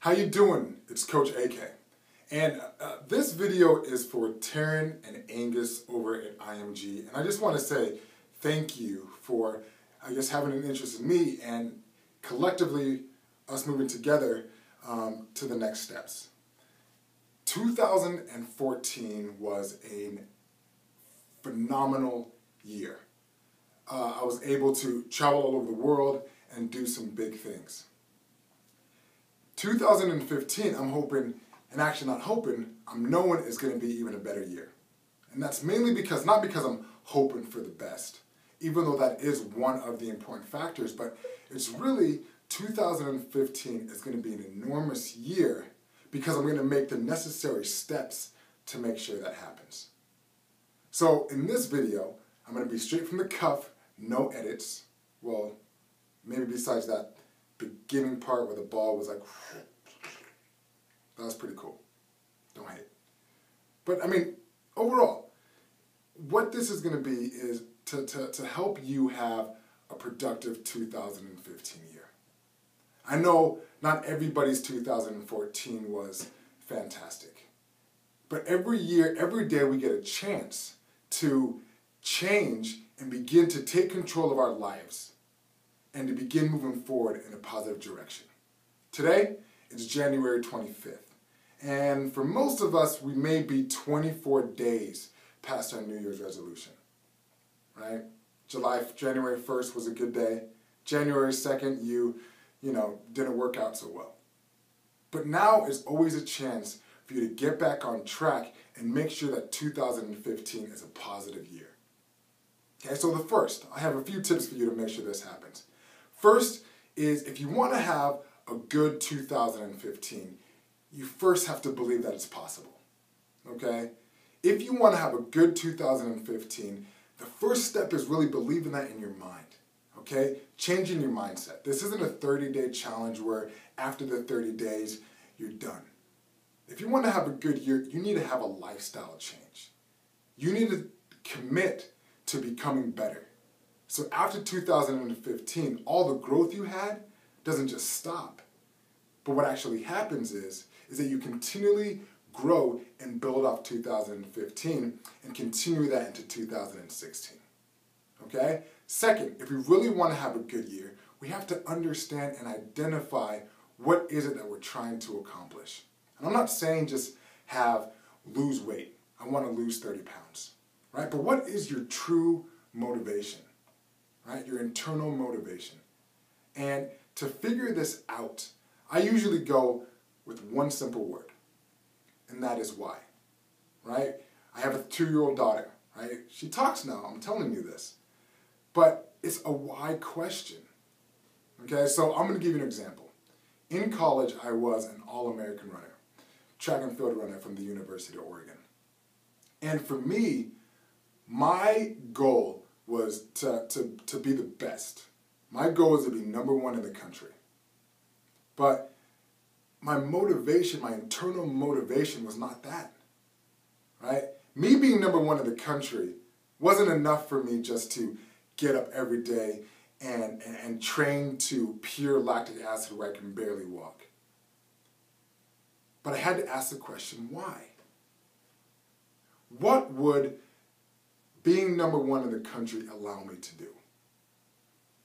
How you doing? It's Coach AK. And this video is for Taryn and Angus over at IMG. And I just want to say thank you for, having an interest in me and collectively us moving together to the next steps. 2014 was a phenomenal year. I was able to travel all over the world and do some big things. 2015, I'm hoping, and actually not hoping, I'm knowing is going to be even a better year. And that's mainly because, not because I'm hoping for the best, even though that is one of the important factors, but it's really 2015 is going to be an enormous year because I'm going to make the necessary steps to make sure that happens. So in this video, I'm going to be straight from the cuff, no edits. Well, maybe besides that beginning part where the ball was like, that was pretty cool. Don't hate. But overall, what this is going to be is to help you have a productive 2015 year. I know not everybody's 2014 was fantastic. But every year, every day we get a chance to change and begin to take control of our lives and to begin moving forward in a positive direction. Today, it's January 25th. And for most of us, we may be 24 days past our New Year's resolution, right? January 1st was a good day. January 2nd, you didn't work out so well. But now is always a chance for you to get back on track and make sure that 2015 is a positive year. Okay, so I have a few tips for you to make sure this happens. First is, if you want to have a good 2015, you first have to believe that it's possible, okay? If you want to have a good 2015, the first step is really believing that in your mind, okay? Changing your mindset. This isn't a 30-day challenge where after the 30 days, you're done. If you want to have a good year, you need to have a lifestyle change. You need to commit to becoming better. So after 2015, all the growth you had doesn't just stop. But what actually happens is that you continually grow and build off 2015 and continue that into 2016. Okay? Second, if we really want to have a good year, we have to understand and identify what is it that we're trying to accomplish. And I'm not saying just lose weight. I want to lose 30 pounds. Right? But what is your true motivation? Right? Your internal motivation. And to figure this out, I usually go with one simple word, and that is why. Right? I have a 2-year-old daughter, right? She talks now, I'm telling you this. But it's a why question. Okay, so I'm going to give you an example. In college, I was an All-American runner, track and field runner from the University of Oregon. And for me, my goal was to be the best. My goal was to be #1 in the country. But my motivation, my internal motivation was not that, right? Me being #1 in the country wasn't enough for me just to get up every day and train to pure lactic acid where I can barely walk. But I had to ask the question, why? What would being #1 in the country allow me to do?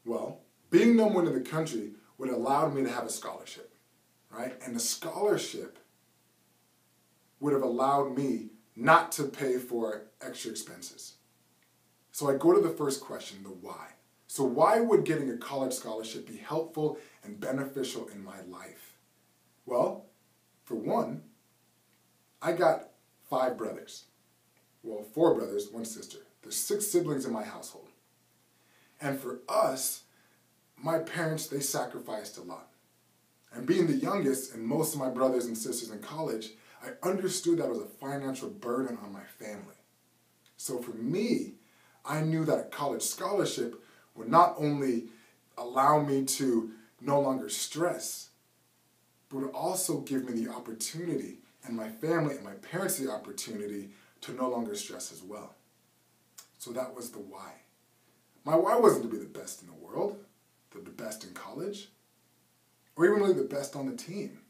Well, being #1 in the country would allow me to have a scholarship, right? And the scholarship would have allowed me not to pay for extra expenses. So I go to the first question, the why. So why would getting a college scholarship be helpful and beneficial in my life? Well, for one, I got 5 brothers. Well, 4 brothers, 1 sister. There's 6 siblings in my household. And for us, my parents, they sacrificed a lot. And being the youngest and most of my brothers and sisters in college, I understood that was a financial burden on my family. So for me, I knew that a college scholarship would not only allow me to no longer stress, but would also give me the opportunity, and my family and my parents the opportunity, to no longer stress as well. So that was the why. My why wasn't to be the best in the world, the best in college, or even really the best on the team.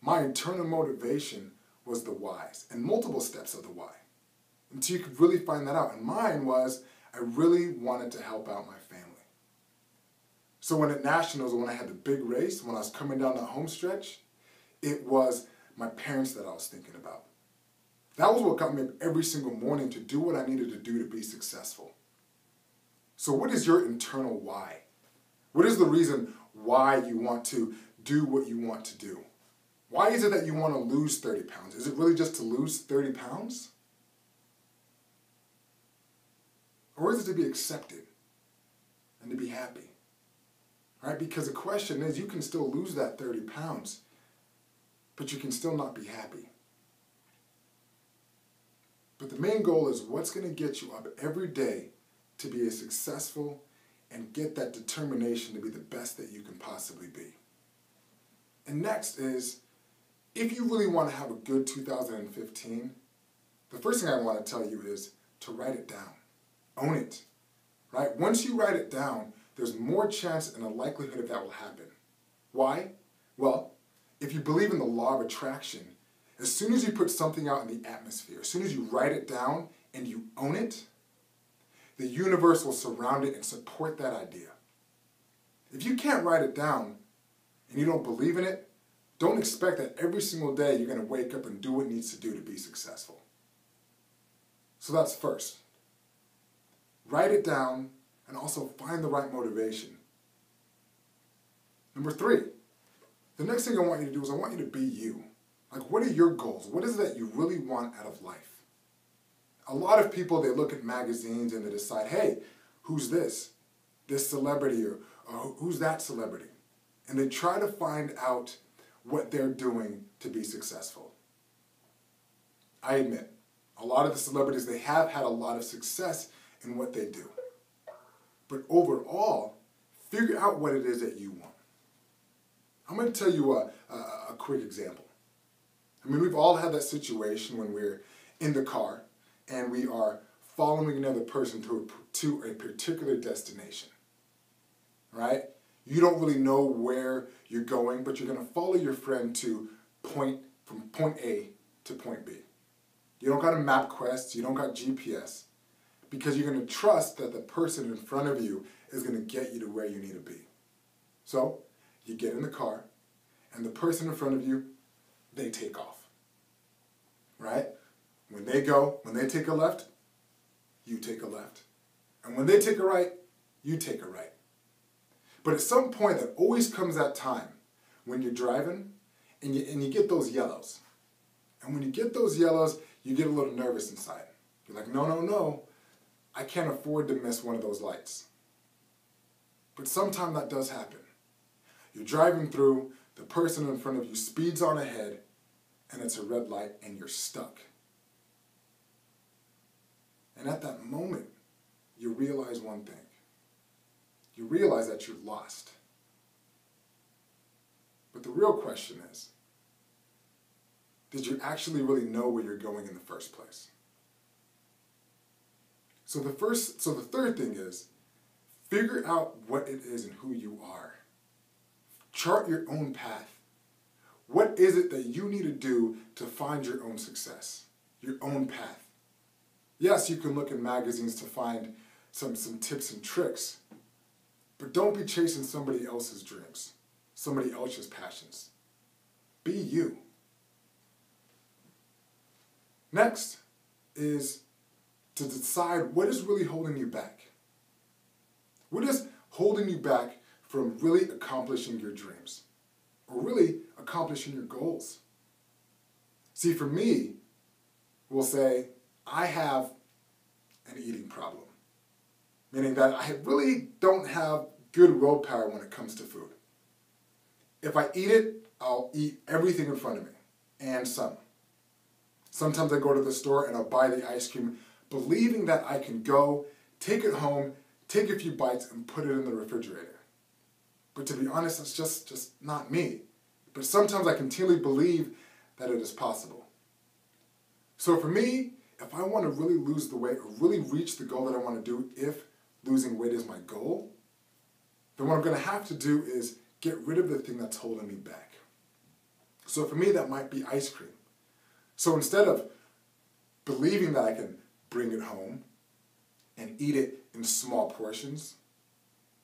my internal motivation was the whys and multiple steps of the why. Until you could really find that out. And mine was, I really wanted to help out my family. So when at Nationals, when I had the big race, when I was coming down that home stretch, it was my parents that I was thinking about. That was what got me up every single morning to do what I needed to do to be successful. So what is your internal why? What is the reason why you want to do what you want to do? Why is it that you want to lose 30 pounds? Is it really just to lose 30 pounds? Or is it to be accepted and to be happy? Right? Because the question is, you can still lose that 30 pounds, but you can still not be happy. But the main goal is what's going to get you up every day to be as successful and get that determination to be the best that you can possibly be. And next is, if you really want to have a good 2015, the first thing I want to tell you is to write it down. Own it. Right? Once you write it down, there's more chance and a likelihood of that will happen. Why? Well, if you believe in the law of attraction, as soon as you put something out in the atmosphere, as soon as you write it down and you own it, the universe will surround it and support that idea. If you can't write it down and you don't believe in it, don't expect that every single day you're going to wake up and do what it needs to do to be successful. So that's first. Write it down and also find the right motivation. Number 3, the next thing I want you to do is I want you to be you. Like, what are your goals? What is it that you really want out of life? A lot of people, they look at magazines and they decide, hey, who's this? This celebrity or who's that celebrity? And they try to find out what they're doing to be successful. I admit, a lot of the celebrities, they have had a lot of success in what they do. But overall, figure out what it is that you want. I'm going to tell you a quick example. I mean, we've all had that situation when we're in the car and we are following another person to a particular destination, right? You don't really know where you're going, but you're going to follow your friend from point A to point B. You don't got a MapQuest, you don't got GPS, because you're going to trust that the person in front of you is going to get you to where you need to be. So, you get in the car, and the person in front of you, they take off. Right? When they take a left, you take a left. And when they take a right, you take a right. But at some point, there always comes that time when you're driving and you get those yellows. And when you get those yellows, you get a little nervous inside. You're like, no, I can't afford to miss one of those lights. But sometimes that does happen. You're driving through, the person in front of you speeds on ahead, and it's a red light, and you're stuck. And at that moment, you realize one thing. You realize that you're lost. But the real question is, did you actually really know where you're going in the first place? So the third thing is, figure out what it is and who you are. Chart your own path. What is it that you need to do to find your own success, your own path? Yes, you can look in magazines to find some tips and tricks, but don't be chasing somebody else's dreams, somebody else's passions. Be you. Next is to decide what is really holding you back. What is holding you back from really accomplishing your dreams or really accomplishing your goals? See, for me, we'll say, I have an eating problem, meaning that I really don't have good willpower when it comes to food. If I eat it, I'll eat everything in front of me, and some. Sometimes I go to the store and I'll buy the ice cream, believing that I can go, take it home, take a few bites, and put it in the refrigerator. But to be honest, that's just not me. But sometimes I continually believe that it is possible. So for me, if I want to really lose the weight or really reach the goal that I want to do, if losing weight is my goal, then what I'm going to have to do is get rid of the thing that's holding me back. So for me, that might be ice cream. So instead of believing that I can bring it home and eat it in small portions,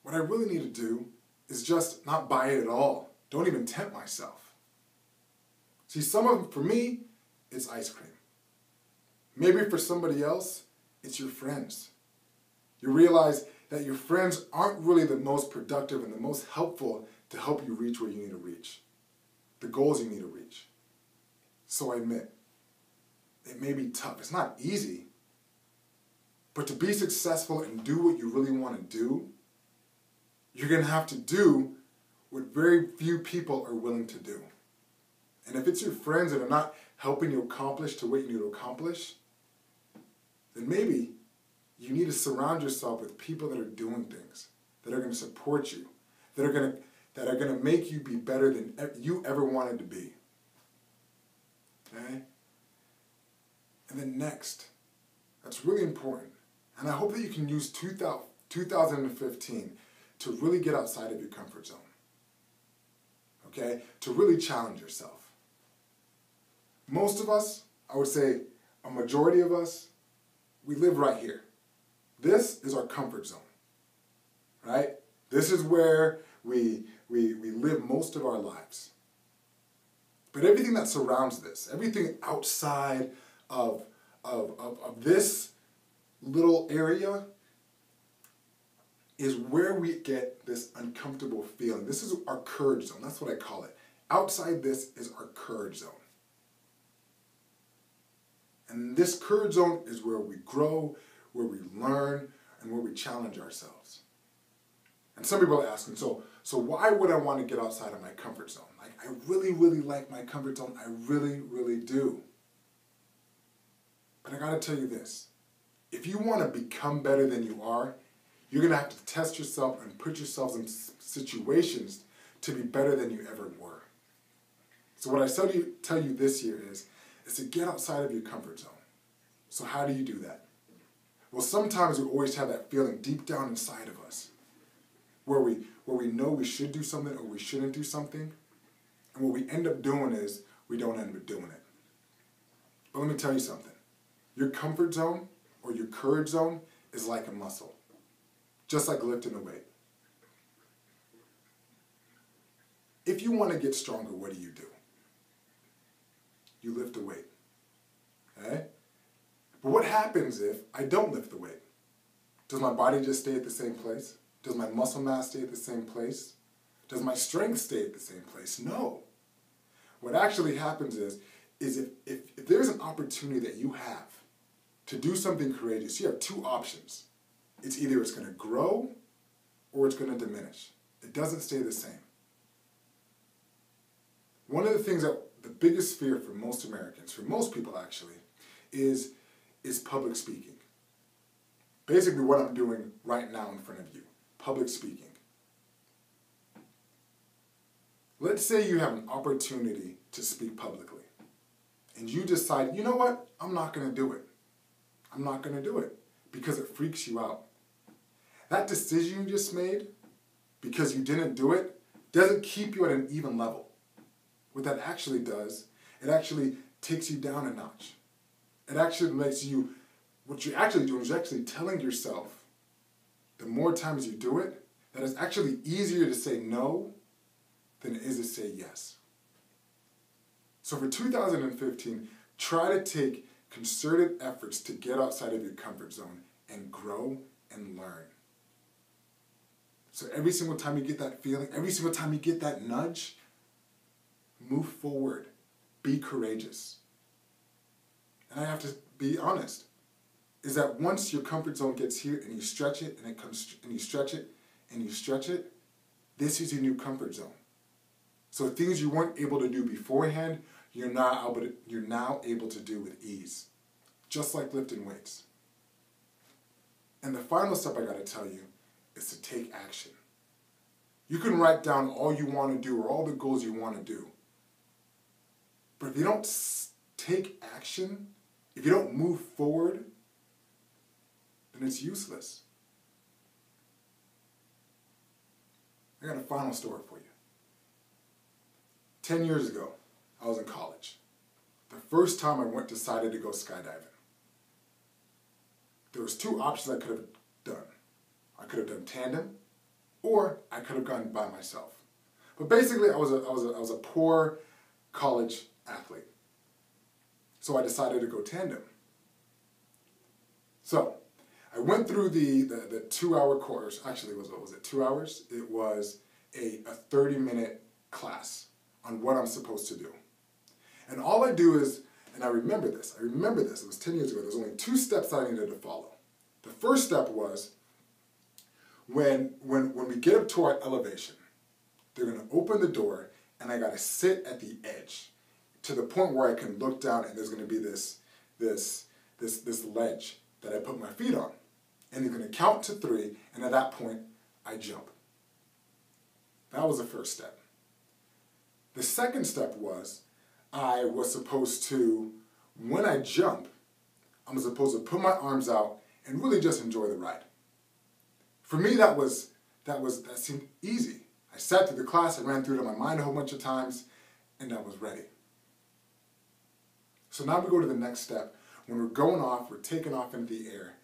what I really need to do is just not buy it at all. Don't even tempt myself. See, for me, it's ice cream. Maybe for somebody else, it's your friends. You realize that your friends aren't really the most productive and the most helpful to help you reach where you need to reach, the goals you need to reach. So I admit, it may be tough. It's not easy, but to be successful and do what you really want to do, you're going to have to do what very few people are willing to do. And if it's your friends that are not helping you accomplish to what you need to accomplish, then maybe you need to surround yourself with people that are doing things, that are going to support you, that are going to make you be better than you ever wanted to be. Okay? And then next, that's really important, and I hope that you can use 2015 to really get outside of your comfort zone. Okay? To really challenge yourself. Most of us, I would say a majority of us, we live right here. This is our comfort zone, right? This is where we live most of our lives. But everything that surrounds this, everything outside of this little area is where we get this uncomfortable feeling. This is our courage zone. That's what I call it. Outside this is our courage zone. And this courage zone is where we grow, where we learn, and where we challenge ourselves. And some people are asking, so why would I want to get outside of my comfort zone? Like, I really, really like my comfort zone. I really, really do. But I got to tell you this. If you want to become better than you are, you're going to have to test yourself and put yourselves in situations to be better than you ever were. So what I tell you this year is to get outside of your comfort zone. So how do you do that? Well, sometimes we always have that feeling deep down inside of us where we know we should do something or we shouldn't do something. And what we end up doing is we don't end up doing it. But let me tell you something. Your comfort zone or your courage zone is like a muscle. Just like lifting a weight. If you want to get stronger, what do? You lift a weight. Okay? But what happens if I don't lift the weight? Does my body just stay at the same place? Does my muscle mass stay at the same place? Does my strength stay at the same place? No. What actually happens is if there's an opportunity that you have to do something courageous, you have two options. It's either it's going to grow or it's going to diminish. It doesn't stay the same. One of the things that the biggest fear for most Americans, for most people actually, is public speaking. Basically what I'm doing right now in front of you, public speaking. Let's say you have an opportunity to speak publicly and you decide, you know what, I'm not going to do it. I'm not going to do it because it freaks you out. That decision you just made, because you didn't do it, doesn't keep you at an even level. What that actually does, it actually takes you down a notch. It actually makes you, what you're actually doing is you're actually telling yourself, the more times you do it, that it's actually easier to say no than it is to say yes. So for 2015, try to take concerted efforts to get outside of your comfort zone and grow and learn. So every single time you get that feeling, every single time you get that nudge, move forward. Be courageous. And I have to be honest, is that once your comfort zone gets here and you stretch it and it comes and you stretch it and you stretch it, this is your new comfort zone. So things you weren't able to do beforehand, you're now able to do with ease. Just like lifting weights. And the final step I got to tell you is to take action. You can write down all you want to do or all the goals you want to do. But if you don't take action, if you don't move forward, then it's useless. I got a final story for you. 10 years ago, I was in college. The first time I decided to go skydiving. There was two options I could have done. I could have done tandem, or I could have gone by myself. But basically, I was a poor college athlete. So I decided to go tandem. So I went through the 2-hour course. Actually, was it 2 hours? It was a 30-minute class on what I'm supposed to do. And all I do is, and I remember this, it was 10 years ago, there was only 2 steps that I needed to follow. The first step was, when we get up to our elevation, they're going to open the door, and I got to sit at the edge to the point where I can look down, and there's going to be this ledge that I put my feet on. And they're going to count to 3, and at that point, I jump. That was the first step. The second step was, I was supposed to, when I jump, I'm supposed to put my arms out and really just enjoy the ride. For me, that seemed easy. I sat through the class, I ran through it in my mind a whole bunch of times, and I was ready. So now we go to the next step. When we're going off, we're taking off into the air,